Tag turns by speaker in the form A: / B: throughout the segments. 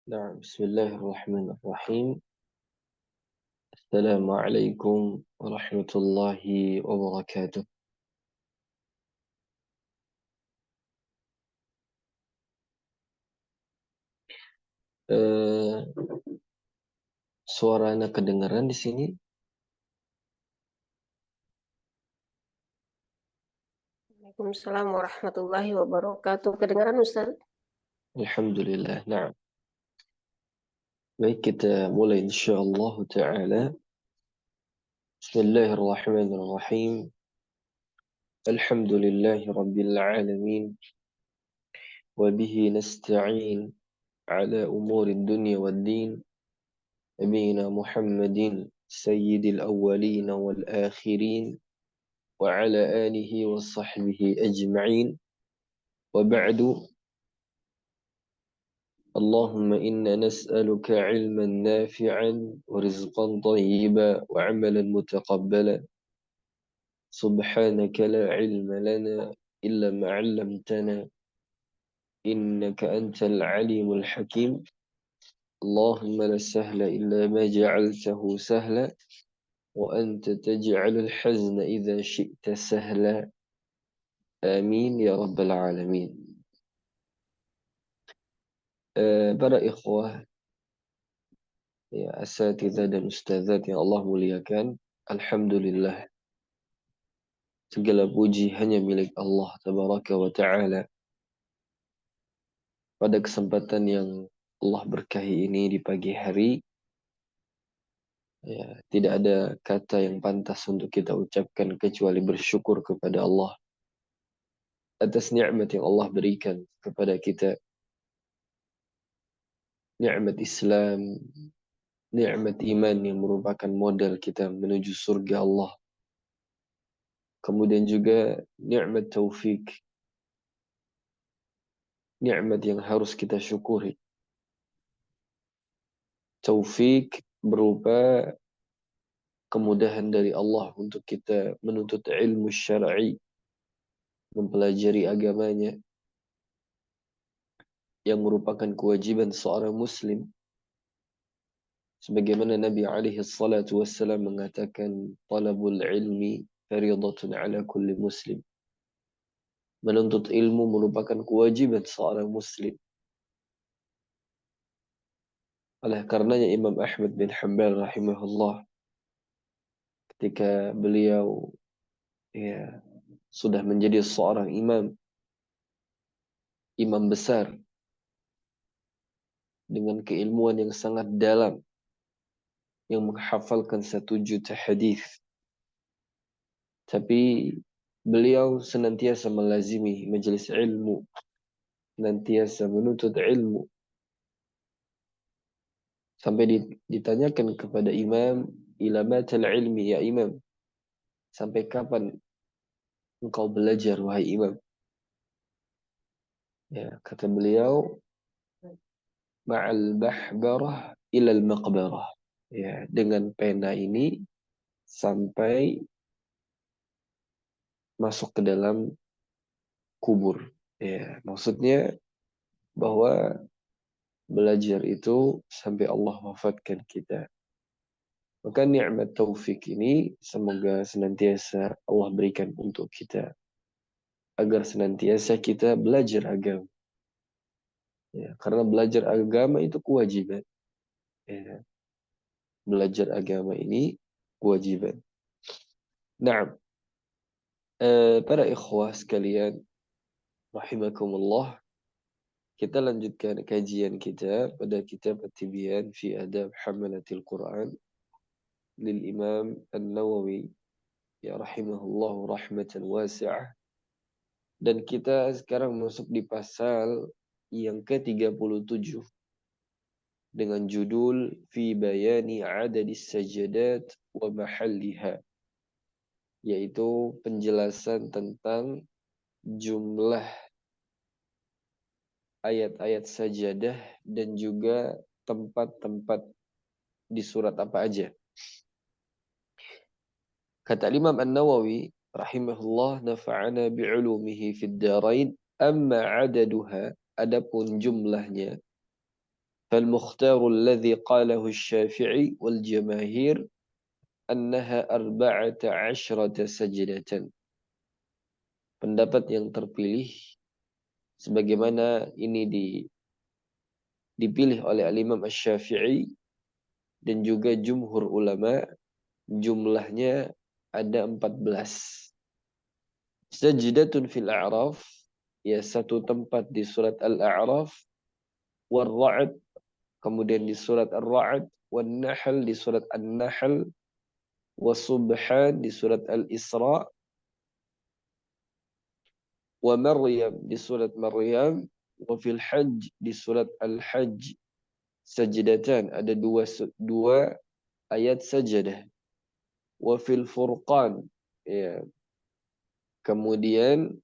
A: نعم، بسم الله الرحمن الرحيم. السلام عليكم ورحمة الله وبركاته. Eh, Suaranya kedengaran di sini?
B: Waalaikumsalam warahmatullahi wabarakatuh. Kedengaran Ustaz?
A: Alhamdulillah. Nah, baik kita mulai insyaallah taala. Bismillahirrahmanirrahim. Alhamdulillahi rabbil alamin wa bihi nasta'in ala umuri dunya wad din. Nabiyina Muhammadin sayyidil awwalin wal akhirin wa ala alihi wa sahbihi ajma'in. وبعد اللهم إنا نسألك علما نافعا ورزقا طيبا وعملا متقبلا. سبحانك لا علم لنا إلا ما علمتنا إنك أنت العليم الحكيم. اللهم لا سهل إلا ما جعلته سهلا وأنت تجعل الحزن إذا شئت سهلا. آمين يا رب العالمين. Para ikhwah, ya, asatidzah dan ustadzat yang Allah muliakan, Alhamdulillah, segala puji hanya milik Allah Tabaraka wa Ta'ala. Pada kesempatan yang Allah berkahi ini di pagi hari, ya, tidak ada kata yang pantas untuk kita ucapkan kecuali bersyukur kepada Allah atas nikmat yang Allah berikan kepada kita. Nikmat Islam, nikmat iman yang merupakan modal kita menuju surga Allah. Kemudian juga nikmat taufik, nikmat yang harus kita syukuri. Taufik berupa kemudahan dari Allah untuk kita menuntut ilmu syar'i, mempelajari agamanya, yang merupakan kewajiban seorang muslim. Sebagaimana Nabi alaihi salatu wassalam mengatakan, talabul ilmi faridatun ala kulli muslim. Menuntut ilmu merupakan kewajiban seorang muslim. Oleh karenanya Imam Ahmad bin Hanbal rahimahullah, ketika beliau, ya, sudah menjadi seorang imam besar dengan keilmuan yang sangat dalam, yang menghafalkan 1 juta hadis, tapi beliau senantiasa melazimi majelis ilmu, senantiasa menuntut ilmu, sampai ditanyakan kepada imam, ila matal ilmi ya imam, sampai kapan engkau belajar wahai imam? Ya, kata beliau, ma'al bahbarah ilal maqbarah. Ya, dengan pena ini sampai masuk ke dalam kubur. Ya, maksudnya bahwa belajar itu sampai Allah wafatkan kita. Maka nikmat taufik ini semoga senantiasa Allah berikan untuk kita, agar senantiasa kita belajar agama. Ya, karena belajar agama itu kewajiban. Ya, belajar agama ini kewajiban. Nah, para ikhwah sekalian, rahimakumullah, kita lanjutkan kajian kita pada kitab At-Tibyan fi Adab Hamalatil Quran lil Imam An-Nawawi, ya rahimahullahu rahmatan wasi'ah. Dan kita sekarang masuk di pasal yang ke-37 dengan judul fi bayani adadis sajadat wa mahalliha, yaitu penjelasan tentang jumlah ayat-ayat sajadah dan juga tempat-tempat di surat apa aja. Kata Imam An-Nawawi rahimahullah, nafa'ana bi'ulumihi fid darain, amma adaduha, adapun jumlahnya, فالمختار الذي قاله الشافعي والجماهير أنها 14 سجدة. Pendapat yang terpilih sebagaimana ini dipilih oleh Al-Imam Asy-Syafi'i dan juga jumhur ulama, jumlahnya ada 14. Sajdatun fil A'raf, ya satu tempat di surat Al-A'raf, war Ra'd, kemudian di surat Ar-Ra'd, wan Nahl di surat An-Nahl, Subhan di surat Al-Isra, wa Maryam di surat Maryam, wa fil Hajj di surat Al-Hajj. Sajdatan, ada dua ayat sajadah. Wa fil Furqan, ya. Kemudian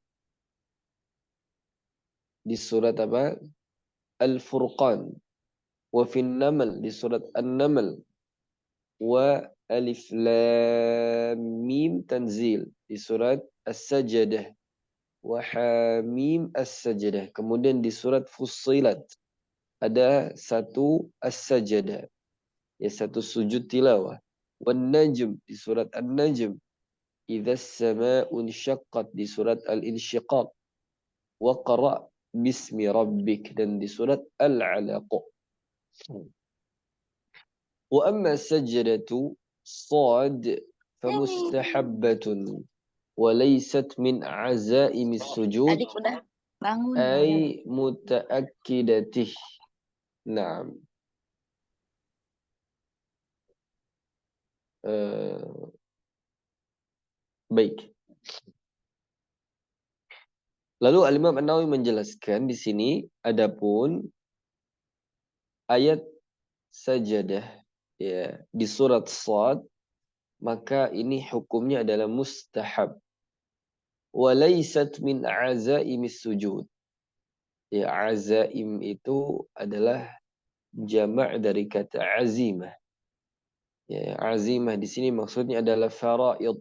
A: di surat apa? Al-Furqan. Wa fil Naml di surat An-Naml. Wa Alif Lam Mim Tanzil di surat As-Sajdah. Wa Hamim As-Sajdah. Kemudian di surat Fussilat ada satu As-Sajdah, ya satu sujud tilawah. Wan Najm di surat An-Najm. Idza as-samaa'u insyaqqat di surat Al-Insyiqaq. Wa qra' bismi rabbik dan di surat Al-Alaq. Wa amma sajdatu Shad famustahabbatun wa laysat min azaimis sujud
C: Adik udah bangun.
A: ay mutaakkidatih. Naam. Baik. Lalu Al-Imam An-Nawawi menjelaskan di sini adapun ayat sajadah, ya di surat Shad, maka ini hukumnya adalah mustahab. Walaysat min azaimis sujud. Ya, azaim itu adalah jamak dari kata azimah. Ya, azimah di sini maksudnya adalah faraid,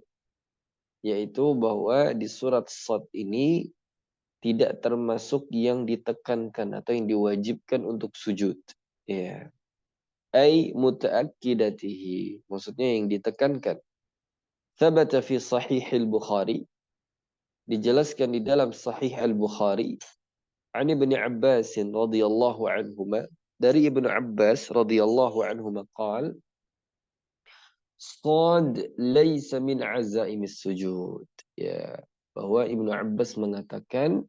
A: yaitu bahwa di surat Shad ini tidak termasuk yang ditekankan atau yang diwajibkan untuk sujud. Ya. Ai mutaakkidatihi, maksudnya yang ditekankan. Thabata fi sahih al-Bukhari, dijelaskan di dalam sahih al-Bukhari, an Ibnu Abbas radhiyallahu anhuma, dari Ibnu Abbas radhiyallahu anhuma qaal, Shad laysa min azaimis sujud. Ya, bahwa Ibnu Abbas mengatakan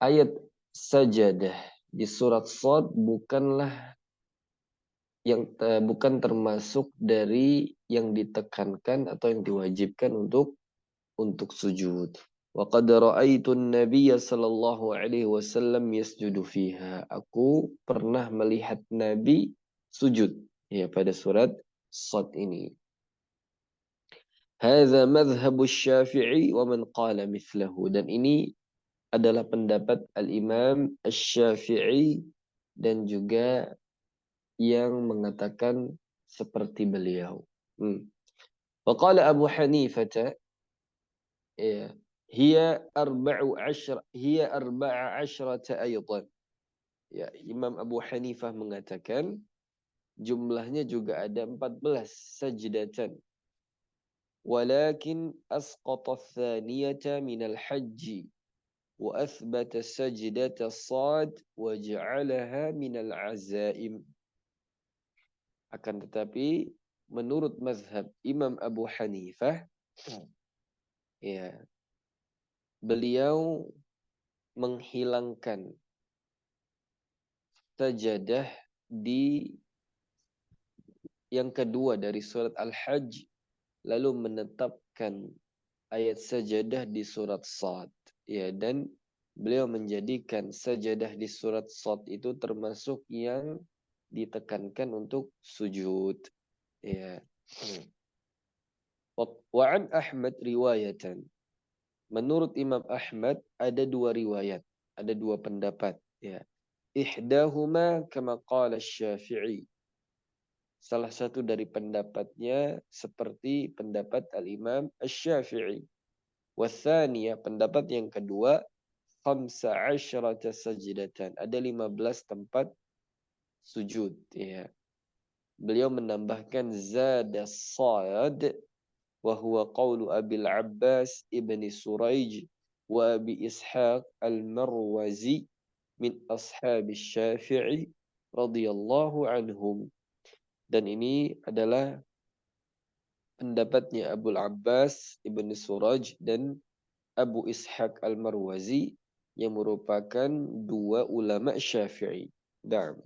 A: ayat sajadah di surat Shad bukanlah bukan termasuk dari yang ditekankan atau yang diwajibkan untuk sujud. Wa qad ra'aitu an-nabiy sallallahu alaihi wasallam yasjudu fiha. Aku pernah melihat Nabi sujud, ya, pada surat Shad ini. Hadza madhhabu Syafi'i wa man qala mithlahu. Dan ini adalah pendapat Al-Imam Asy-Syafi'i dan juga yang mengatakan seperti beliau. Waqala Abu Hanifah, ya, hiya 14 ayatan. Ya, Imam Abu Hanifah mengatakan jumlahnya juga ada 14 sajdatan. Walakin asqata ats-tsaniyata min al-hajj wa athbata sajdata Shad wa ja'alaha min al-azaim. Akan tetapi menurut mazhab Imam Abu Hanifah, ya, beliau menghilangkan sajadah di yang kedua dari surat Al-Hajj, lalu menetapkan ayat sajadah di surat Shad. Ya, dan beliau menjadikan sajadah di surat Shad itu termasuk yang ditekankan untuk sujud. Ya. Wa an Ahmad riwayatan. Menurut Imam Ahmad ada dua riwayat, ada dua pendapat, ya. Ihdahuma kama qala Syafi'i. Salah satu dari pendapatnya seperti pendapat Al-Imam Asy-Syafi'i. Wathaniya, pendapat yang kedua, 15 sajdatan. Ada 15 tempat sujud. Ya. Beliau menambahkan zada sad wa huwa qawlu Abil Abbas ibni Suraij wa Abi Ishaq al-Marwazi min ashabi Syafi'i radhiyallahu anhum. Dan ini adalah pendapatnya Abul Abbas ibni Suraj dan Abu Ishaq al-Marwazi yang merupakan dua ulama Syafi'i. Naam.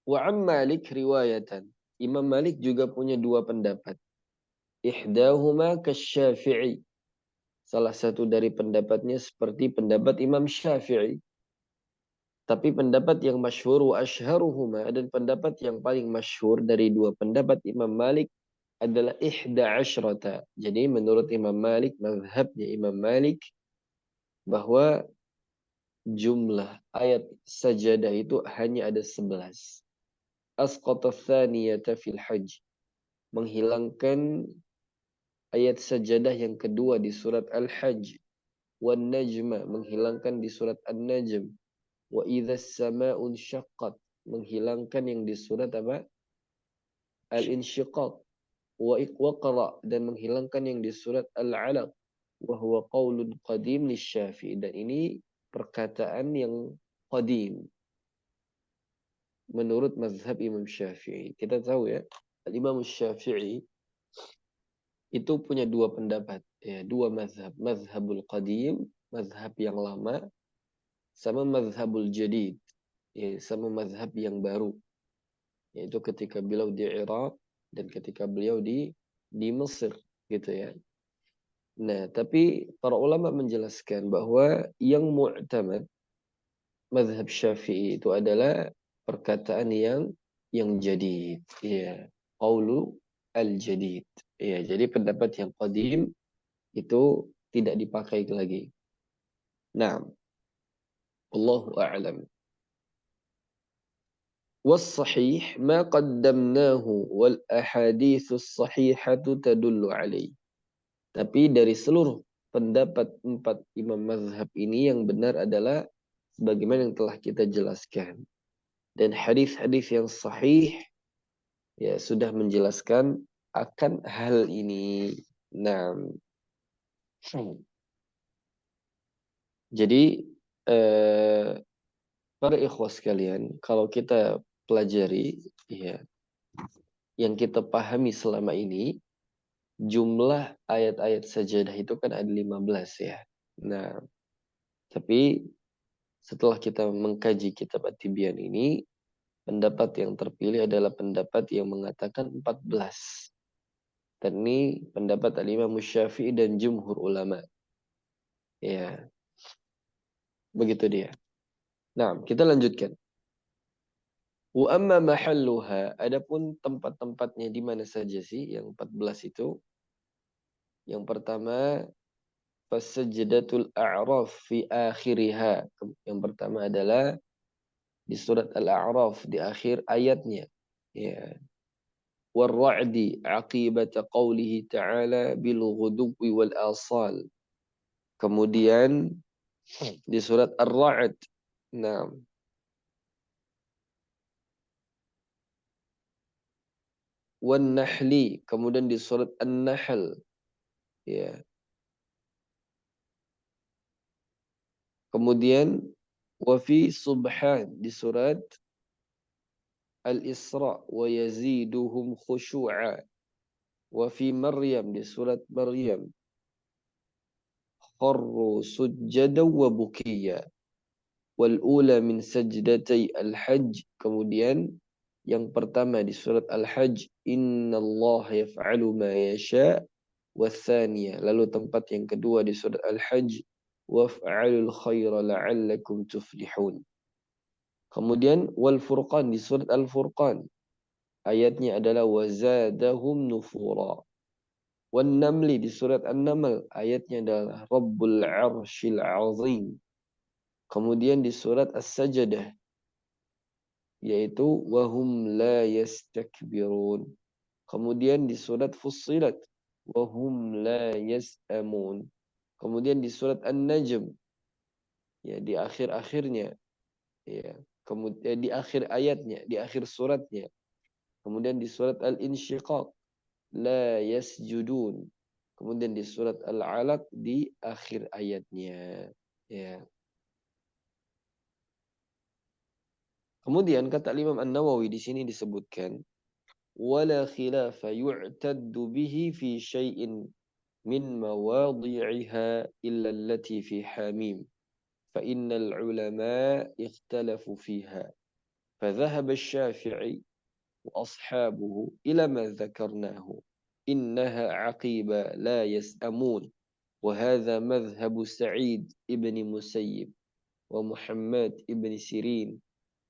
A: Wa an Malik riwayatan. Imam Malik juga punya dua pendapat. Ihdahuma kasyafi'i. Salah satu dari pendapatnya seperti pendapat Imam Syafi'i. Tapi pendapat yang masyhur wa ashharuhuma dan pendapat yang paling masyhur dari dua pendapat Imam Malik adalah ihda asyrata. Jadi menurut Imam Malik, mazhabnya Imam Malik bahwa jumlah ayat sajadah itu hanya ada 11. Asqata tsaniyata fil hajj. Menghilangkan ayat sajadah yang kedua di surat Al-Hajj. Wan najma, menghilangkan di surat An-Najm. Wa idzas sama'un syaqqat, menghilangkan yang di surat apa? Al-Insyiqaq. Wa iqra, dan menghilangkan yang di surat Al-Alaq. Wa huwa qaulun qadim lisyafi'i, dan ini perkataan yang qadim menurut mazhab Imam Syafi'i. Kita tahu ya, Imam Syafi'i itu punya dua pendapat, ya, dua mazhab. Mazhabul qadim, mazhab yang lama, sama mazhabul jadid, ya, sama mazhab yang baru. Yaitu ketika beliau di Irak dan ketika beliau di Mesir, gitu ya. Nah, tapi para ulama menjelaskan bahwa yang mu'tamad mazhab Syafi'i itu adalah perkataan yang jadid, ya, qaulu al-jadid. Ya, jadi pendapat yang qadim itu tidak dipakai lagi. Nah, Allahu a'lam. والصحيح ما قدمناه والأحاديث الصحيحة تدل عليه. Tapi dari seluruh pendapat empat imam mazhab ini yang benar adalah sebagaimana yang telah kita jelaskan. Dan hadis-hadis yang sahih ya sudah menjelaskan akan hal ini. Nah, jadi para ikhwas sekalian, kalau kita pelajari ya yang kita pahami selama ini, jumlah ayat-ayat sajadah itu kan ada 15 ya. Nah, tapi setelah kita mengkaji kitab At-Tibyan ini, pendapat yang terpilih adalah pendapat yang mengatakan 14. Dan ini pendapat Al-Imam Syafi'i dan jumhur ulama. Ya, begitu dia. Nah, kita lanjutkan. Wa amma mahalluha, adapun tempat-tempatnya di mana saja sih yang 14 itu? Yang pertama, fasajdatul a'raf fi akhiriha. Yang pertama adalah di surat Al-A'raf di akhir ayatnya. Ya. War-ra'di aqibata qawlihi ta'ala bil ghudwi wal asal. Kemudian di surat Ar-Ra'd. Nah, wan nahli, kemudian di surat An-Nahl. Ya. Kemudian wa fi subhan di surat Al-Isra wa yaziduhum khushu'a. Wa fi Maryam di surat Maryam kharru sujjada wa bukiya. Wal ula min sajdatay al-hajj. Kemudian yang pertama di surat Al-Hajj, innallaha yaf'alu ma yasha'. Wathaniya, lalu tempat yang kedua di surat Al-Hajj, waf'alul khaira la'allakum tuflihun. Kemudian wal furqan di surat Al-Furqan, ayatnya adalah wazadahum nufura. Wan namli di surat An-Naml, ayatnya adalah rabbul arsyil azim. Kemudian di surat As-Sajdah, yaitu wahum la yastakbirun. Kemudian di surat Fussilat, wahum la yas'amun. Kemudian di surat An-Najm, ya di akhir-akhirnya, ya. Kemudian di akhir ayatnya, di akhir suratnya. Kemudian di surat Al-Insyiqaq, la yasjudun. Kemudian di surat Al-Alaq di akhir ayatnya. Ya. Kemudian kata Imam An-Nawawi di sini disebutkan wala khilafa yu'taddu bihi fi syai'in min mawadhi'iha illa allati fi hamim fa innal ulama ikhtalafu fiha fa dhahaba asy-Syafi'i wa ashabuhu ila ma dzakarnahu innaha 'aqiba la yas'amun wa hadha madhhabu Sa'id ibn Musayyib wa Muhammad ibn Sirin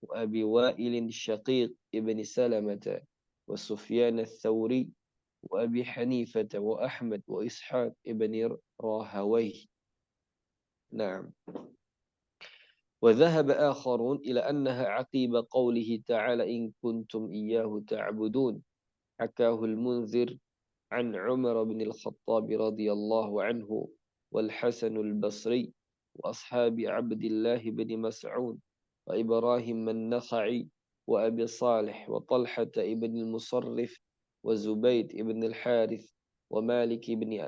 A: وأبي وائل الشقيق ابن سلمة وسفيان الثوري وأبي حنيفة وأحمد وإسحاق ابن راهويه. نعم. وذهب آخرون إلى أنها عقيب قوله تعالى إن كنتم إياه تعبدون حكاه المنذر عن عمر بن الخطاب رضي الله عنه والحسن البصري وأصحاب عبد الله بن مسعود وإبراهيم النخعي وأبي صالح وطلحة ابن المصرف وزبيد ابن الحارث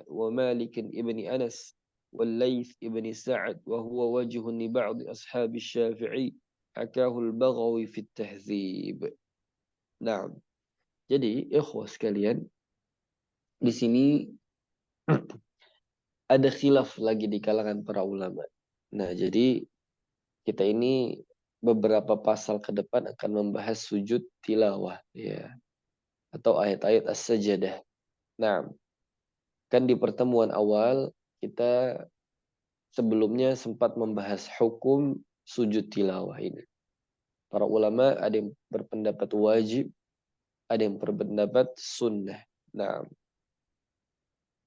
A: ومالك ابن أنس والليث ابن سعد وهو وجه لبعض أصحاب الشافعي حكاه البغوي في التهذيب. نعم. Jadi ikhwah sekalian, di sini ada khilaf lagi di kalangan para ulama. Nah, jadi kita ini beberapa pasal ke depan akan membahas sujud tilawah, ya, atau ayat-ayat as-sajadah. Nah, kan di pertemuan awal kita sebelumnya sempat membahas hukum sujud tilawah ini. Para ulama ada yang berpendapat wajib, ada yang berpendapat sunnah. Nah,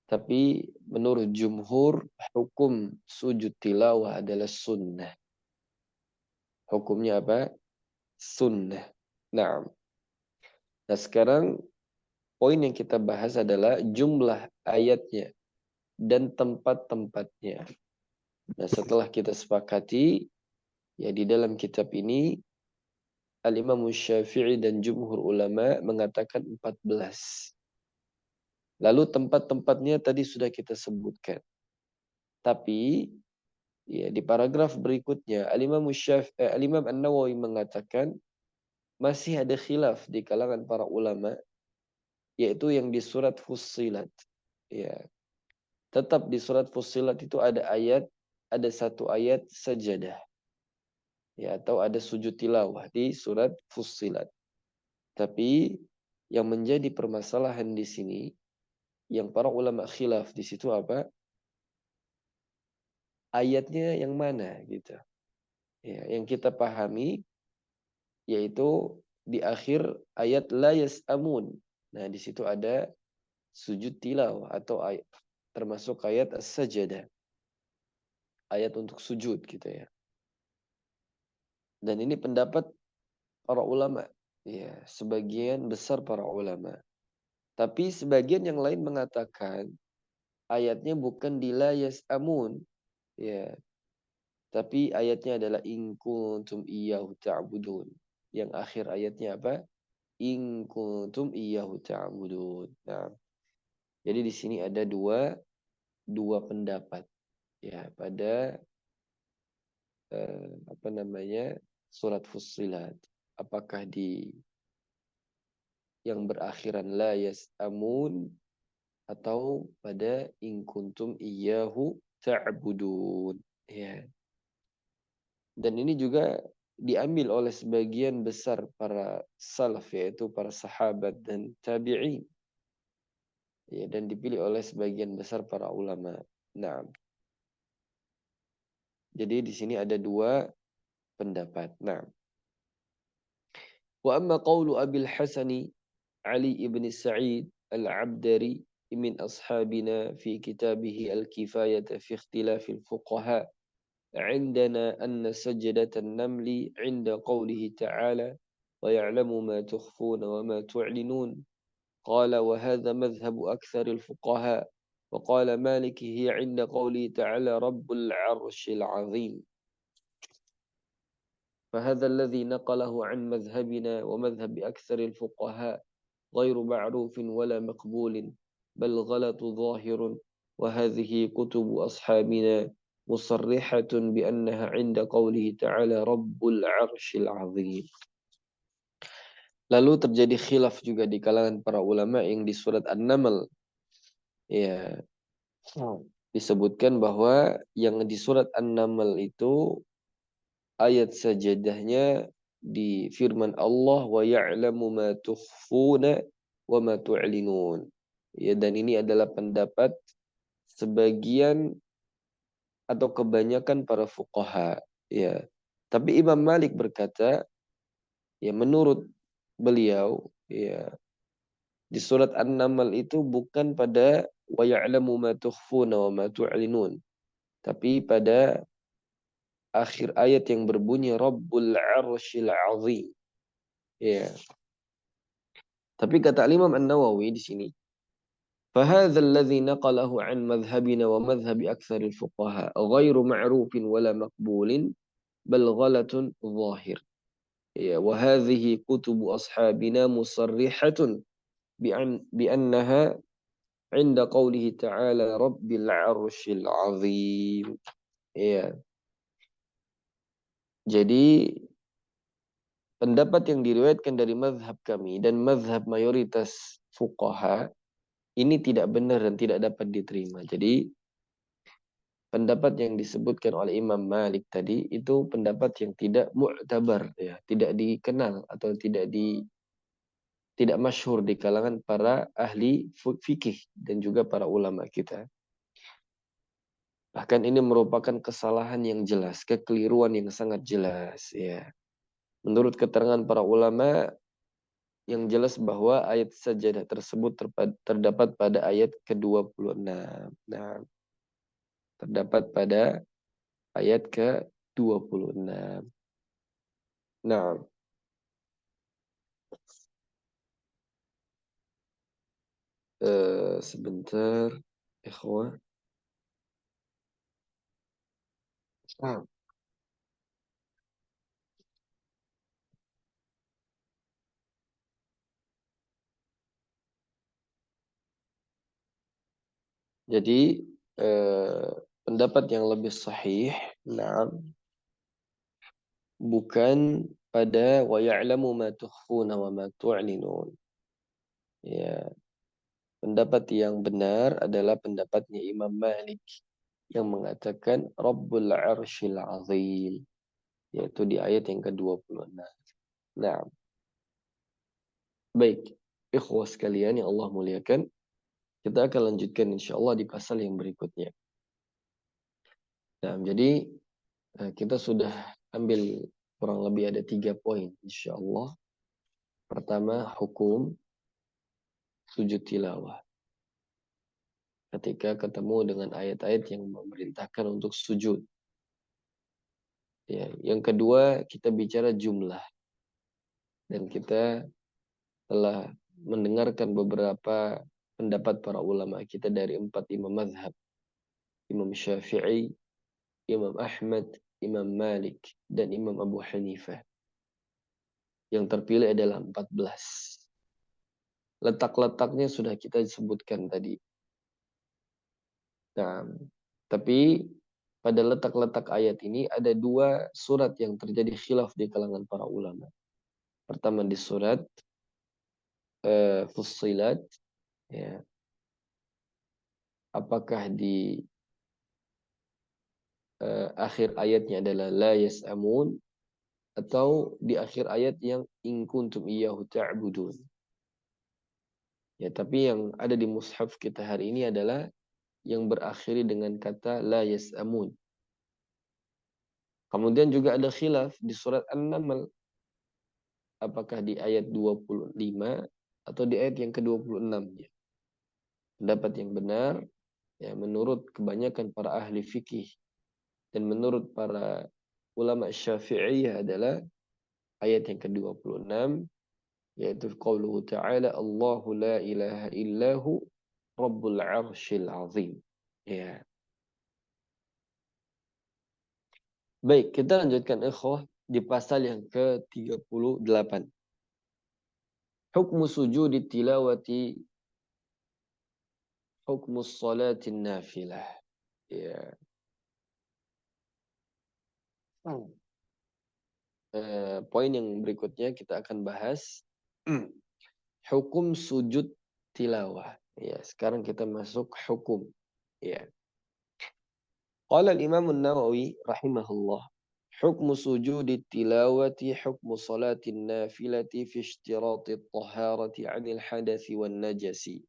A: tapi menurut jumhur hukum sujud tilawah adalah sunnah. Hukumnya apa? Sunnah. Nah, sekarang poin yang kita bahas adalah jumlah ayatnya dan tempat-tempatnya. Nah, setelah kita sepakati, ya di dalam kitab ini Al-Imam Syafi'i dan jumhur ulama mengatakan 14. Lalu tempat-tempatnya tadi sudah kita sebutkan. Tapi ya di paragraf berikutnya Al-Imam An-Nawawi mengatakan masih ada khilaf di kalangan para ulama yaitu yang di surat Fussilat. Ya. Tetap di surat Fussilat itu ada satu ayat sajadah. Ya, atau ada sujud tilawah di surat Fussilat. Tapi yang menjadi permasalahan di sini yang para ulama khilaf di situ apa? Ayatnya yang mana gitu. Ya, yang kita pahami yaitu di akhir ayat la yas'amun. Nah, di situ ada sujud tilawah atau ayat termasuk ayat as-sajadah. Ayat untuk sujud gitu ya. Dan ini pendapat para ulama. Ya, sebagian besar para ulama. Tapi sebagian yang lain mengatakan ayatnya bukan di la yas'amun. Ya, tapi ayatnya adalah in kuntum iyyahu ta'budun. Yang akhir ayatnya apa? In kuntum iyyahu ta'budun. Nah, jadi di sini ada dua pendapat ya pada surat Fussilat. Apakah di yang berakhiran la yas'amun atau pada in kuntum iyyahu ta'budun. Ya. Dan ini juga diambil oleh sebagian besar para salaf yaitu para sahabat dan tabi'in. Ya, dan dipilih oleh sebagian besar para ulama. Nah, jadi di sini ada dua pendapat. Nah, wa amma qawlu Abil Hasani Ali ibn Sa'id al-Abdari min ashabina fi kitabih al-kifayah fi ikhtilaf al-fuqaha عندنا أن سجدة النمل عند قوله تعالى ويعلم ما تخفون وما تعلنون قال وهذا مذهب أكثر الفقهاء وقال مالك هي عند قوله تعالى رب العرش العظيم. فهذا الذي نقله عن مذهبنا ومذهب أكثر الفقهاء غير معروف ولا مقبول بل غلط ظاهر وهذه كتب أصحابنا مصرحة بأنها عند قوله تعالى رب العرش العظيم. Lalu terjadi khilaf juga di kalangan para ulama yang di surat An-Naml, ya, disebutkan bahwa yang di surat An-Naml itu ayat sajadahnya di firman Allah wa ya'lamu ma tukhfuna wa ma tu'linun. Ya, dan ini adalah pendapat sebagian atau kebanyakan para fuqaha, ya. Tapi Imam Malik berkata, ya, menurut beliau, ya, di surat An-Naml itu bukan pada wa ya'lamu ma tukhfuna wa ma tu'linun, tapi pada akhir ayat yang berbunyi Rabbul Arsyil Azim. Ya. Tapi kata Imam An-Nawawi di sini, فهذا الذي نقله عن مذهبنا ومذهب أكثر الفقهاء غير معروف ولا مقبول بل غلط ظاهر. Ya, وهذه كتب أصحابنا مصرحة بأنها عند قوله تعالى رب العرش العظيم. Ya. Jadi pendapat yang diriwayatkan dari mazhab kami dan mazhab mayoritas fuqaha ini tidak benar dan tidak dapat diterima. Jadi pendapat yang disebutkan oleh Imam Malik tadi itu pendapat yang tidak mu'tabar, ya, tidak dikenal atau tidak masyhur di kalangan para ahli fikih dan juga para ulama kita. Bahkan ini merupakan kesalahan yang jelas, kekeliruan yang sangat jelas, ya. Menurut keterangan para ulama, yang jelas bahwa ayat sajadah tersebut terdapat pada ayat ke-26. Nah, terdapat pada ayat ke-26. Nah, sebentar, ikhwah. Nah, jadi eh, pendapat yang lebih sahih, nah, bukan pada wa ya'lamu ma tukhfuna wa ma tu'linun. Ya, pendapat yang benar adalah pendapatnya Imam Malik yang mengatakan Rabbul Arsyil Azim, yaitu di ayat yang ke-26. Nah, baik, ikhwas sekalian yang Allah muliakan, kita akan lanjutkan insyaallah di pasal yang berikutnya. Nah, jadi kita sudah ambil kurang lebih ada 3 poin insyaallah. Pertama, hukum sujud tilawah. Ketika ketemu dengan ayat-ayat yang memerintahkan untuk sujud. Ya, yang kedua, kita bicara jumlah. Dan kita telah mendengarkan beberapa pendapat para ulama kita dari 4 imam mazhab. Imam Syafi'i, Imam Ahmad, Imam Malik, dan Imam Abu Hanifah. Yang terpilih adalah 14. Letak-letaknya sudah kita sebutkan tadi. Nah, tapi pada letak-letak ayat ini ada 2 surat yang terjadi khilaf di kalangan para ulama. Pertama di surat Fussilat, ya. Apakah di akhir ayatnya adalah la yas'amun atau di akhir ayat yang in kuntum iyyahu ta'budun. Ya, tapi yang ada di mushaf kita hari ini adalah yang berakhiri dengan kata la yas'amun. Kemudian juga ada khilaf di surat An-Naml. Apakah di ayat 25 atau di ayat yang ke-26. Ya. Pendapat yang benar, ya, menurut kebanyakan para ahli fikih dan menurut para ulama Syafi'iyah adalah ayat yang ke-26, yaitu qauluhu ta'ala Allahu la ilaha illahu Rabbul Arsyil Azim. Ya. Baik, kita lanjutkan ikhwah di pasal yang ke-38. Hukmu sujudi tilawati hukmu salatin nafilah. Ya. Poin yang berikutnya kita akan bahas hukum sujud tilawah. Ya, sekarang kita masuk hukum. Ya. Qala al-Imam an-Nawawi rahimahullah. Hukmu sujud tilawati hukmu salatin nafilati fi ishtirati at-taharati 'anil hadathi wan najasi.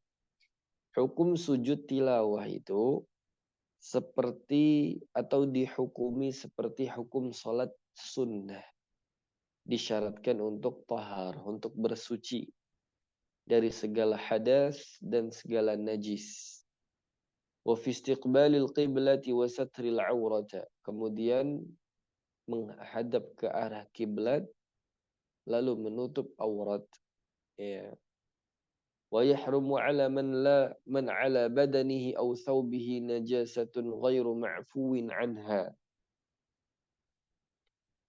A: Hukum sujud tilawah itu seperti atau dihukumi seperti hukum salat sunnah. Disyaratkan untuk tahar, untuk bersuci dari segala hadas dan segala najis. Wa fi istiqbalil qiblati wa satril aurata. Kemudian menghadap ke arah kiblat lalu menutup aurat. Ya. Wa yahrumu 'ala man 'ala badanihi aw thawbihi najasatun ghairu ma'fuwin 'anha.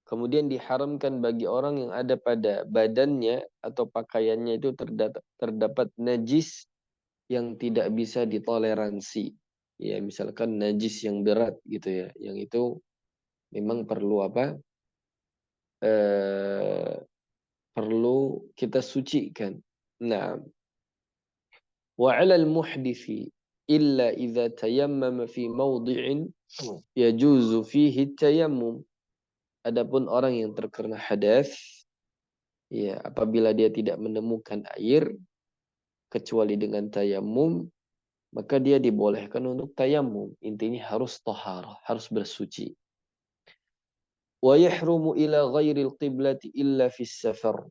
A: Kemudian diharamkan bagi orang yang ada pada badannya atau pakaiannya itu terdapat najis yang tidak bisa ditoleransi. Ya, misalkan najis yang berat gitu ya. Yang itu memang perlu apa? Perlu kita sucikan. Nah, wa 'alal muhdithi illa idza tayammama fi mawdi'in yajuzu fihi tayammum. Adapun orang yang terkena hadas, ya apabila dia tidak menemukan air kecuali dengan tayamum, maka dia dibolehkan untuk tayamum. Intinya harus taharah, harus bersuci. Wa yahrumu ila ghairil qiblati illa fis safar.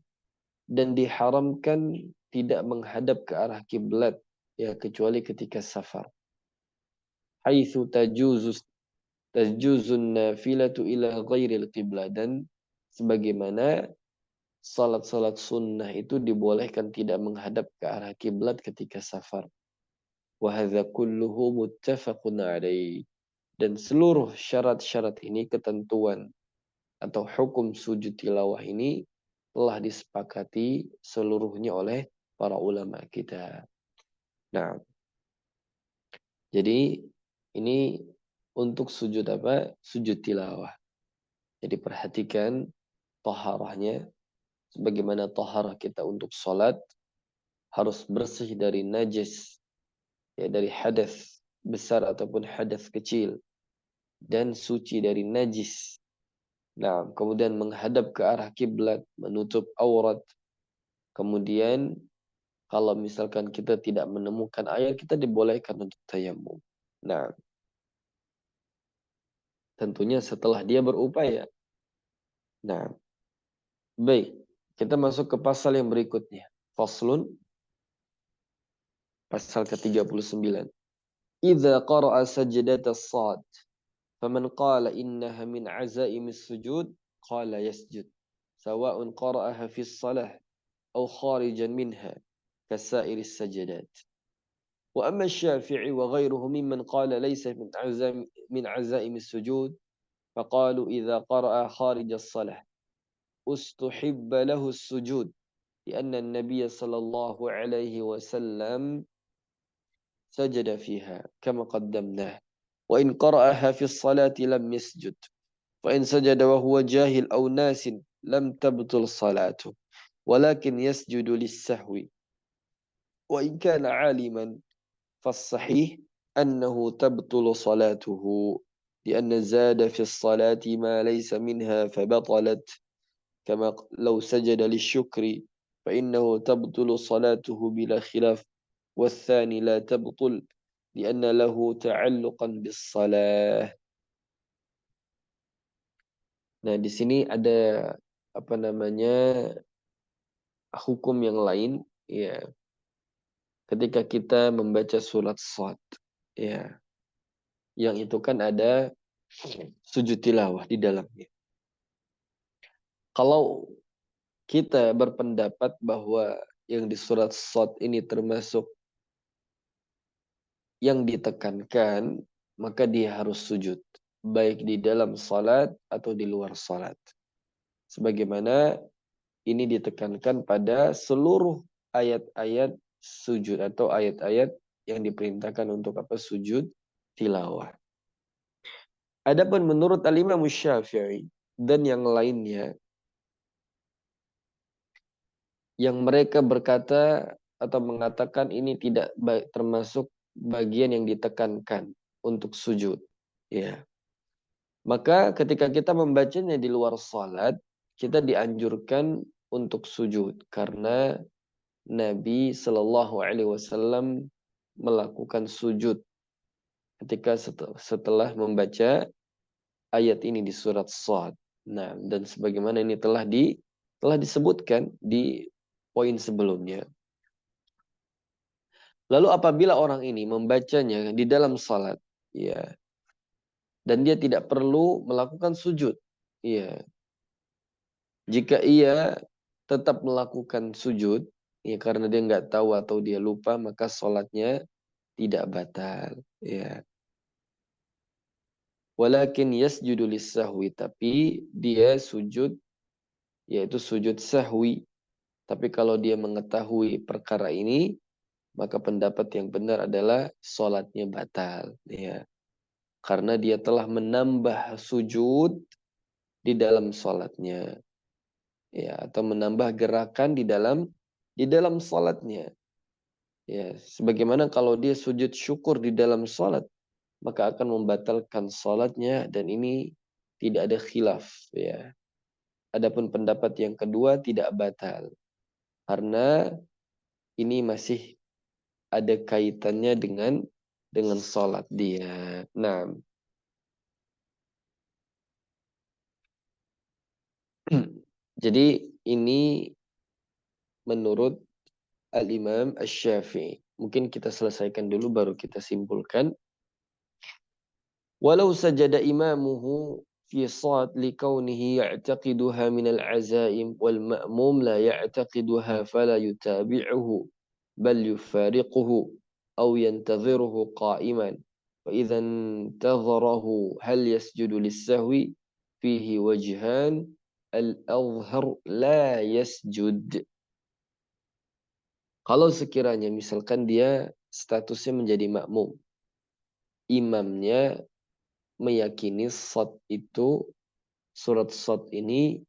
A: Dan diharamkan tidak menghadap ke arah kiblat ya kecuali ketika safar. Haitsu tajuzun nafilatu ila ghairil qiblah, dan sebagaimana salat-salat sunnah itu dibolehkan tidak menghadap ke arah kiblat ketika safar. Wa hadza kulluhu muttafaqun alaih. Dan seluruh syarat-syarat ini, ketentuan atau hukum sujud tilawah ini telah disepakati seluruhnya oleh para ulama kita. Nah, jadi ini untuk sujud apa? Sujud tilawah. Jadi perhatikan taharahnya. Sebagaimana taharah kita untuk sholat harus bersih dari najis, ya dari hadas besar ataupun hadas kecil, dan suci dari najis. Nah, kemudian menghadap ke arah kiblat, menutup aurat. Kemudian kalau misalkan kita tidak menemukan air, kita dibolehkan untuk tayamum. Nah, tentunya setelah dia berupaya. Nah, baik. Kita masuk ke pasal yang berikutnya. Faslun, pasal ke-39. Idza qara'a sajdatas sad, faman qala innaha min azaimis sujud, qala yasjud. Sawa'un qara'aha fi shalah aw kharijan minha, kasairis sajadat. وأما الشافعي وغيره ممن قال ليس من عزائم السجود فقالوا إذا قرأ خارج الصلاة استحب له السجود لأن النبي صلى الله عليه وسلم سجد فيها كما قدمناه. وإن قرأها في الصلاة لم يسجد. فإن سجد وهو جاهل أو ناس لم تبطل صلاته ولكن يسجد للسهو. وإن كان عالما فالصحيح أنه تبطل صلاته لأن زاد في الصلاة ما ليس منها فبطلت، كما لو سجد للشكر فإنه تبطل صلاته بلا خلاف، والثاني لا تبطل لأن له تعلقا بالصلاة. Nah, di sini ada apa namanya hukum yang lain, ya. Ketika kita membaca surat Shad, ya, yang itu kan ada sujud tilawah di dalamnya. Kalau kita berpendapat bahwa yang di surat Shad ini termasuk yang ditekankan, maka dia harus sujud, baik di dalam salat atau di luar salat. Sebagaimana ini ditekankan pada seluruh ayat-ayat sujud atau ayat-ayat yang diperintahkan untuk apa? Sujud tilawah. Adapun menurut Al-Imam Syafi'i dan yang lainnya, yang mereka berkata atau mengatakan ini tidak termasuk bagian yang ditekankan untuk sujud, ya. Maka ketika kita membacanya di luar salat, kita dianjurkan untuk sujud karena Nabi Shallallahu Alaihi Wasallam melakukan sujud ketika setelah membaca ayat ini di surat Shad. Nah, dan sebagaimana ini telah disebutkan di poin sebelumnya. Lalu apabila orang ini membacanya di dalam salat, ya, dan dia tidak perlu melakukan sujud, ya, jika ia tetap melakukan sujud, ya karena dia nggak tahu atau dia lupa, maka salatnya tidak batal, ya. Walakin yasjudu lis-sahwi, tapi dia sujud yaitu sujud sahwi. Tapi kalau dia mengetahui perkara ini, maka pendapat yang benar adalah salatnya batal, ya. Karena dia telah menambah sujud di dalam salatnya, ya, atau menambah gerakan di dalam salatnya. Ya, sebagaimana kalau dia sujud syukur di dalam salat, maka akan membatalkan salatnya dan ini tidak ada khilaf, ya. Adapun pendapat yang kedua tidak batal karena ini masih ada kaitannya dengan salat dia. Nah, jadi ini menurut Al-Imam Asy-Syafi'i. Mungkin kita selesaikan dulu baru kita simpulkan. Walau sajada imamuhu fi sad likaunihi ya'taqiduha min al-azaim wal ma'mum la ya'taqiduha fala yutabi'uhu bal yufariquhu aw yantadhiruhu qa'iman fa idza intadharahu hal yasjudu lis-sahwi fihi wajhan al-azhar la yasjud. Kalau sekiranya misalkan dia statusnya menjadi makmum, imamnya meyakini surat shad ini,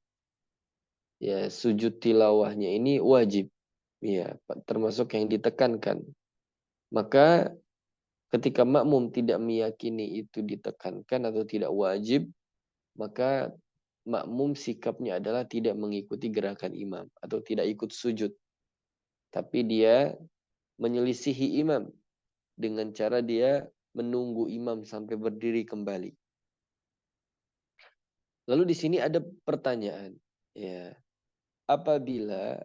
A: ya, sujud tilawahnya ini wajib, ya, termasuk yang ditekankan. Maka ketika makmum tidak meyakini itu ditekankan atau tidak wajib, maka makmum sikapnya adalah tidak mengikuti gerakan imam atau tidak ikut sujud. Tapi dia menyelisihi imam dengan cara dia menunggu imam sampai berdiri kembali. Lalu di sini ada pertanyaan, ya, apabila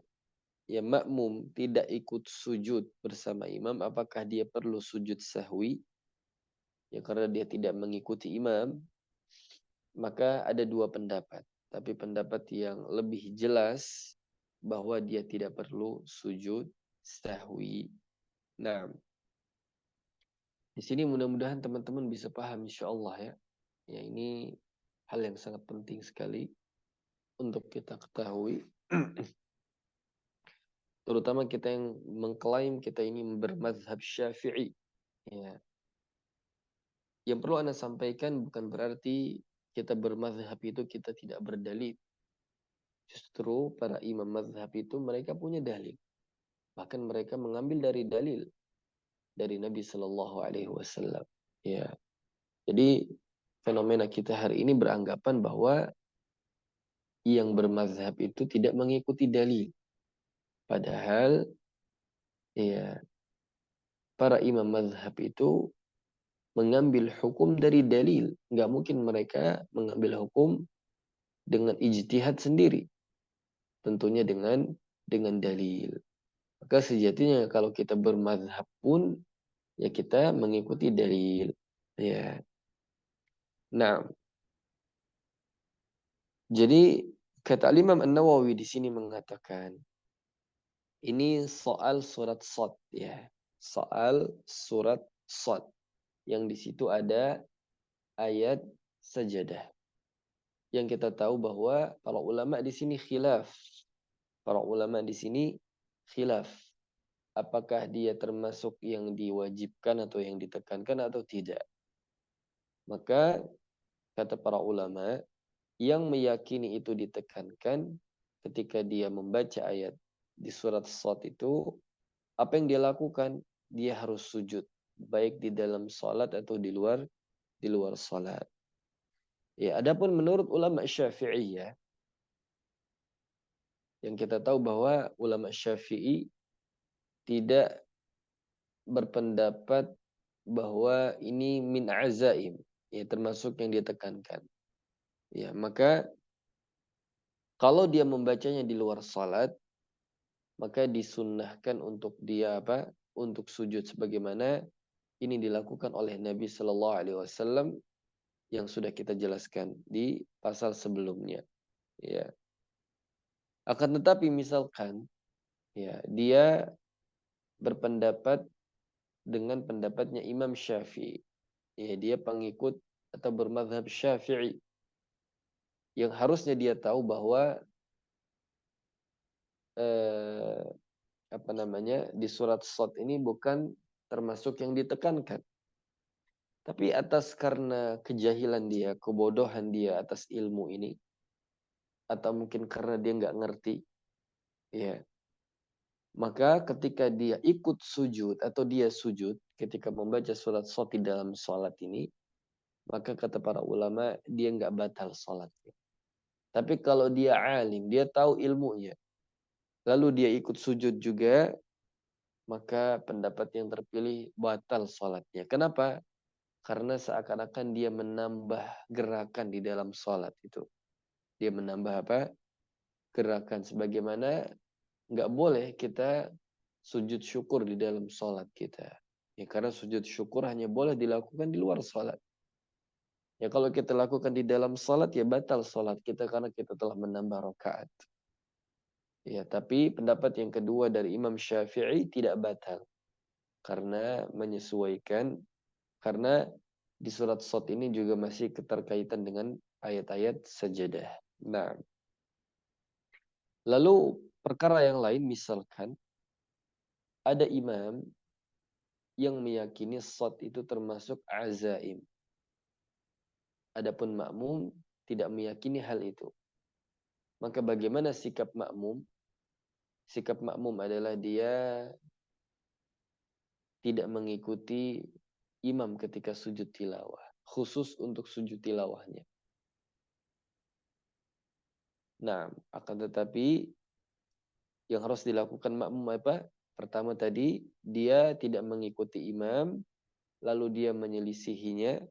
A: ya makmum tidak ikut sujud bersama imam, apakah dia perlu sujud sahwi? Ya karena dia tidak mengikuti imam, maka ada dua pendapat. Tapi pendapat yang lebih jelas bahwa dia tidak perlu sujud sahwi. Nah, di sini mudah-mudahan teman-teman bisa paham insyaallah, ya. Ya, ini hal yang sangat penting sekali untuk kita ketahui. Terutama kita yang mengklaim kita ini bermazhab Syafi'i. Ya. Yang perlu Anda sampaikan bukan berarti kita bermazhab itu kita tidak berdalil. Justru para imam mazhab itu mereka punya dalil. Bahkan mereka mengambil dari dalil dari Nabi Shallallahu Alaihi Wasallam. Ya. Jadi fenomena kita hari ini beranggapan bahwa yang bermazhab itu tidak mengikuti dalil. Padahal ya para imam mazhab itu mengambil hukum dari dalil. Nggak mungkin mereka mengambil hukum dengan ijtihad sendiri. Tentunya dengan dalil. Maka sejatinya kalau kita bermazhab pun ya kita mengikuti dalil. Ya. Nah, jadi kata Imam An-Nawawi di sini mengatakan ini soal surat Shad, ya. Soal surat Shad. Yang di situ ada ayat sajadah. Yang kita tahu bahwa para ulama di sini khilaf. Para ulama di sini khilaf. Apakah dia termasuk yang diwajibkan atau yang ditekankan atau tidak. Maka kata para ulama, yang meyakini itu ditekankan ketika dia membaca ayat di surat Shad itu, apa yang dia lakukan? Dia harus sujud, baik di dalam salat atau di luar salat. Ya, adapun menurut ulama Syafi'iyah, yang kita tahu bahwa ulama Syafi'i tidak berpendapat bahwa ini min azaim, ya termasuk yang ditekankan. Ya, maka kalau dia membacanya di luar salat, maka disunnahkan untuk dia apa? Untuk sujud sebagaimana ini dilakukan oleh Nabi Shallallahu Alaihi Wasallam yang sudah kita jelaskan di pasal sebelumnya. Ya. Akan tetapi misalkan ya dia berpendapat dengan pendapatnya Imam Syafi'i. Ya, dia pengikut atau bermadhab Syafi'i yang harusnya dia tahu bahwa eh, apa namanya di surat Shad ini bukan termasuk yang ditekankan. Tapi atas karena kejahilan dia, kebodohan dia atas ilmu ini, atau mungkin karena dia nggak ngerti, ya. Maka ketika dia ikut sujud atau dia sujud ketika membaca surat Shad di dalam sholat ini, maka kata para ulama dia nggak batal sholatnya. Tapi kalau dia alim, dia tahu ilmunya, lalu dia ikut sujud juga, maka pendapat yang terpilih batal sholatnya. Kenapa? Karena seakan-akan dia menambah gerakan di dalam sholat itu. Dia menambah apa? Gerakan. Sebagaimana nggak boleh kita sujud syukur di dalam sholat kita. Ya, karena sujud syukur hanya boleh dilakukan di luar sholat. Ya kalau kita lakukan di dalam sholat ya batal sholat kita karena kita telah menambah rakaat. Ya, tapi pendapat yang kedua dari Imam Syafi'i tidak batal. Karena menyesuaikan, karena di surat Shad ini juga masih keterkaitan dengan ayat-ayat sajadah. Nah, lalu perkara yang lain misalkan ada imam yang meyakini Shad itu termasuk azaim. Adapun makmum tidak meyakini hal itu. Maka bagaimana sikap makmum? Sikap makmum adalah dia tidak mengikuti imam ketika sujud tilawah. Khusus untuk sujud tilawahnya. Nah, akan tetapi yang harus dilakukan makmum apa? Pertama tadi, dia tidak mengikuti imam, lalu dia menyelisihinya,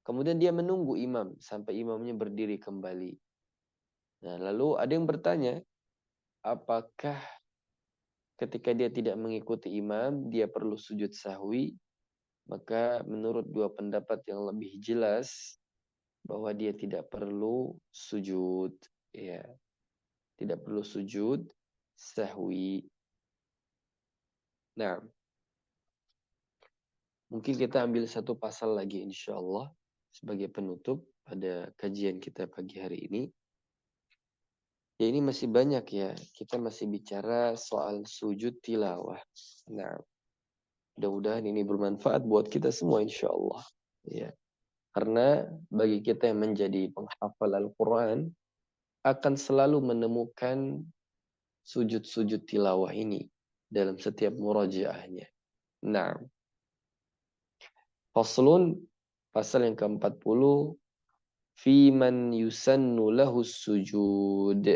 A: kemudian dia menunggu imam sampai imamnya berdiri kembali. Nah, lalu ada yang bertanya, apakah ketika dia tidak mengikuti imam, dia perlu sujud sahwi? Maka menurut dua pendapat yang lebih jelas, bahwa dia tidak perlu sujud. Ya, tidak perlu sujud sahwi. Nah, mungkin kita ambil satu pasal lagi insya Allah sebagai penutup pada kajian kita pagi hari ini. Ya ini masih banyak ya, kita masih bicara soal sujud tilawah. Nah, mudah-mudahan ini bermanfaat buat kita semua insya Allah. Ya, karena bagi kita yang menjadi penghafal Al-Quran, akan selalu menemukan sujud-sujud tilawah ini dalam setiap murajaahnya. Nah, faslun, pasal yang ke-40, fi man yusannu lahu sujud.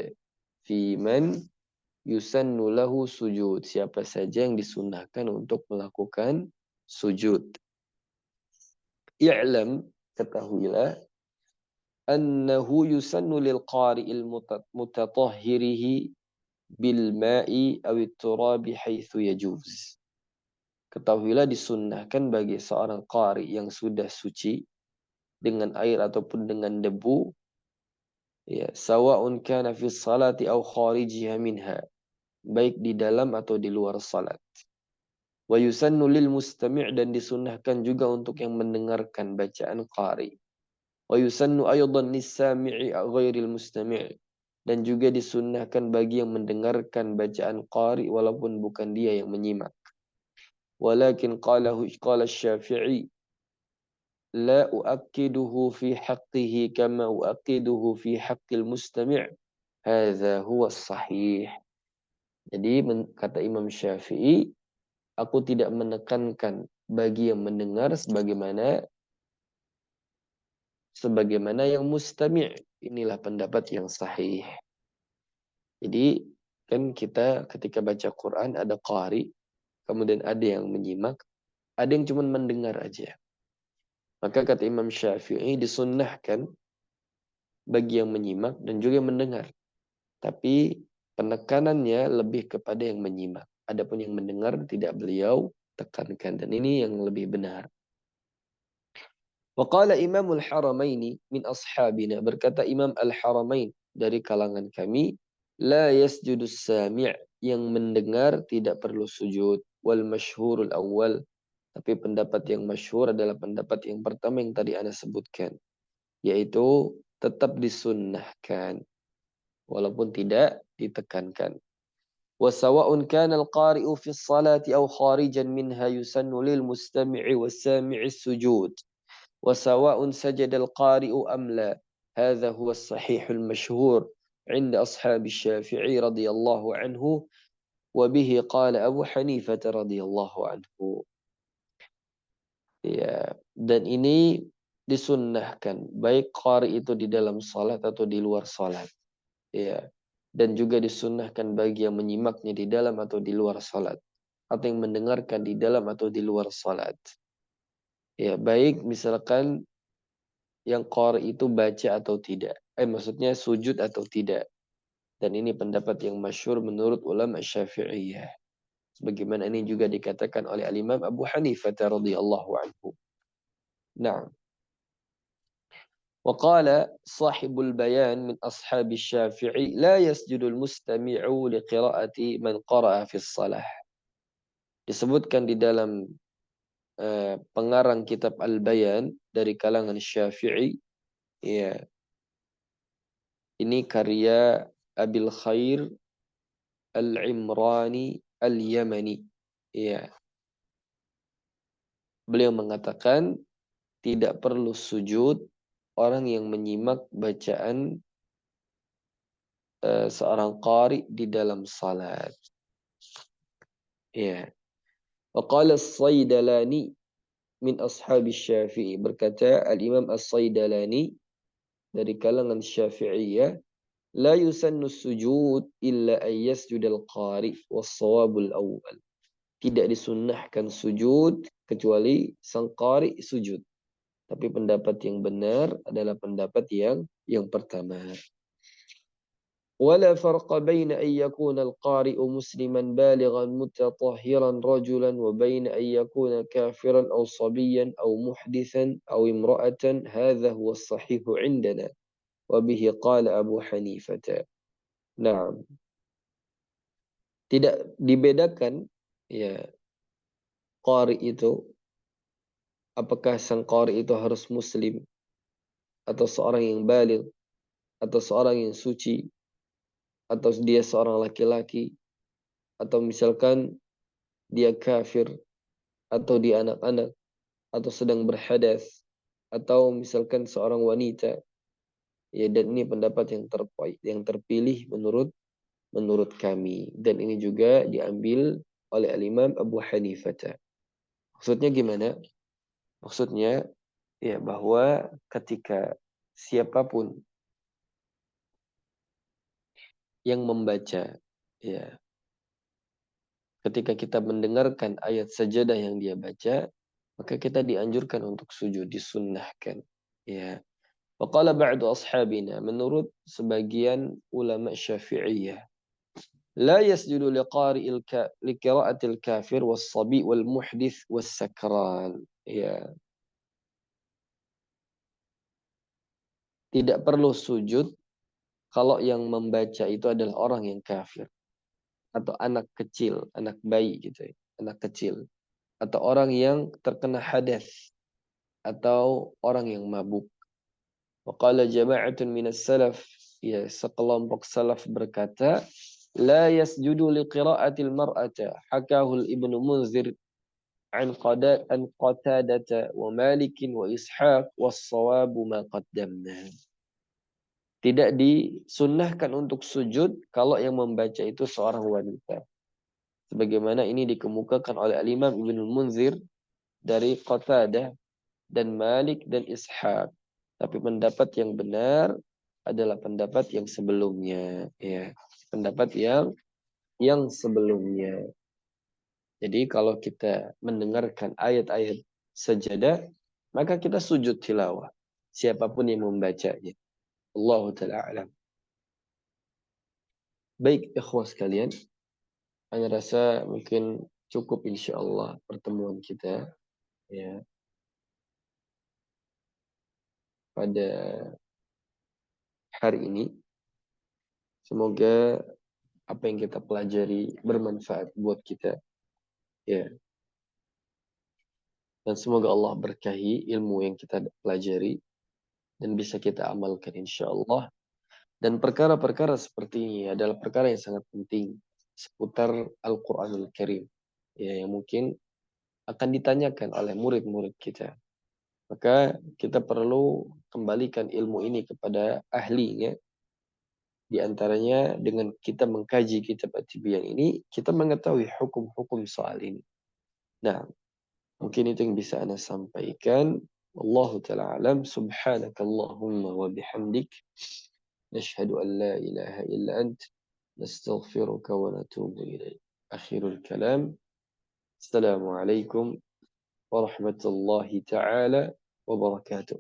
A: Fi man yusannu lahu sujud. Siapa saja yang disunahkan untuk melakukan sujud. I'lam, ketahuilah, annahu yusannu lil qari'il mutatahhirihi bil ma'i awit turabi haitsu yajuz. Ketahuilah disunnahkan bagi seorang qari yang sudah suci dengan air ataupun dengan debu, ya, sawa'un kana fi salati aw kharijiha minha, baik di dalam atau di luar salat. Wa yusannu lil mustami' dan disunnahkan juga untuk yang mendengarkan bacaan qari. Wa yusannu aydan lis-sami'i ghairil mustami', dan juga disunnahkan bagi yang mendengarkan bacaan qari walaupun bukan dia yang menyimak. Walakin qala Asy-Syafi'i la uakkiduhu fi haqqihi kama uakkiduhu fi haqqil mustami'. Hadza huwa sahih. Jadi kata Imam Syafi'i, aku tidak menekankan bagi yang mendengar sebagaimana yang mustami'. Inilah pendapat yang sahih. Jadi kan kita ketika baca Quran ada qari, kemudian ada yang menyimak, ada yang cuma mendengar aja. Maka kata Imam Syafi'i disunnahkan bagi yang menyimak dan juga yang mendengar. Tapi penekanannya lebih kepada yang menyimak. Adapun yang mendengar tidak beliau tekankan, dan ini yang lebih benar. Waqala Imamul Haramaini min ashabina, berkata Imam Al-Haramain dari kalangan kami, la yasjudus sami', yang mendengar tidak perlu sujud. Wal masyhurul awal, tapi pendapat yang masyhur adalah pendapat yang pertama yang tadi ana sebutkan, yaitu tetap disunnahkan walaupun tidak ditekankan. وسواء كان القارئ في الصلاة أو خارجا منها يسن للمستمع والسامع السجود وسواء سجد القارئ أم لا. هذا هو الصحيح المشهور عند أصحاب الشافعي رضي الله عنه وبه قال أبو حنيفة رضي الله عنه. Ya, dan ini disunnahkan baik qari itu di dalam salat atau di luar salat. Ya, dan juga disunnahkan bagi yang menyimaknya di dalam atau di luar salat, atau yang mendengarkan di dalam atau di luar salat. Ya, baik misalkan yang qari itu baca atau tidak. Maksudnya sujud atau tidak. Dan ini pendapat yang masyhur menurut ulama Syafi'iyah. Sebagaimana ini juga dikatakan oleh Al-Imam Abu Hanifah radhiyallahu anhu. Nah, وقال صاحب البيان من أصحاب الشافعي لا يسجد المستمع لقراءة من قرأ في الصلاة. Disebutkan di dalam pengarang kitab Al-Bayan dari kalangan Syafi'i, ya, ini karya Abil Khair Al-Imrani Al-Yamani, ya. Beliau mengatakan tidak perlu sujud orang yang menyimak bacaan seorang qari di dalam salat. Ya. Waqala As-Saydalani min ashabi Syafi'i, berkata Al-Imam As-Saydalani dari kalangan Syafi'iyah, la yusannu sujud illa an yasjud al-qari was-shawabul awwal. Tidak disunnahkan sujud kecuali sang qari sujud. Tapi pendapat yang benar adalah pendapat yang pertama. ولا فرق بين أن يكون القارئ مسلما بالغا متطهرا رجلا وبين أن يكون كافرا أو صبيا أو محدثا أو امرأة. هذا هو الصحيح عندنا وبه قال أبو حنيفة. نعم. Tidak dibedakan ya qari itu, apakah sang qari itu harus muslim atau seorang yang baligh atau seorang yang suci atau dia seorang laki-laki atau misalkan dia kafir atau dia anak-anak atau sedang berhadas atau misalkan seorang wanita. Ya, dan ini pendapat yang terpilih menurut kami, dan ini juga diambil oleh Al-Imam Abu Hanifah. Maksudnya gimana? Maksudnya ya bahwa ketika siapapun yang membaca, ya, ketika kita mendengarkan ayat sajadah yang dia baca, maka kita dianjurkan untuk sujud, disunnahkan. Ya. Waqala ba'du ashabina, menurut sebagian ulama Syafi'iyah, la yasjudu liqira'atil kafir was-sabi wal muhdits was-sakran. Ya. Tidak perlu sujud kalau yang membaca itu adalah orang yang kafir atau anak kecil, anak bayi gitu ya, anak kecil. atau orang yang terkena hadas atau orang yang mabuk. Waqala jama'atun minas salaf, ya sekelompok salaf berkata, la yasjudu liqira'atil mar'ata hakahul ibnu munzir an qatadata wa malikin wa ishaq was sawabu ma qaddamna. Tidak disunnahkan untuk sujud kalau yang membaca itu seorang wanita. Sebagaimana ini dikemukakan oleh Al-Imam Ibnu Munzir dari Qatadah dan Malik dan Ishaq. Tapi pendapat yang benar adalah pendapat yang sebelumnya, ya. Pendapat yang sebelumnya. Jadi kalau kita mendengarkan ayat-ayat sajadah, maka kita sujud tilawah. Siapapun yang membacanya. Allah Ta'ala alam. Baik, ikhwas sekalian. Saya rasa mungkin cukup insya Allah pertemuan kita, ya, pada hari ini. Semoga apa yang kita pelajari bermanfaat buat kita, ya. Dan semoga Allah berkahi ilmu yang kita pelajari dan bisa kita amalkan insya Allah. Dan perkara-perkara seperti ini adalah perkara yang sangat penting seputar Al-Quranul Karim, ya, yang mungkin akan ditanyakan oleh murid-murid kita. Maka kita perlu kembalikan ilmu ini kepada ahlinya. Di antaranya dengan kita mengkaji kitab At-Tibyan ini, kita mengetahui hukum-hukum soal ini. Nah, mungkin itu yang bisa Anda sampaikan. Wallahu ta'ala alam. Subhanakallahumma wa bihamdik. Nashhadu an la ilaha illa ant. Nastaghfiruka wa natubu ilaik. Akhirul kalam. Assalamualaikum warahmatullahi ta'ala wabarakatuh.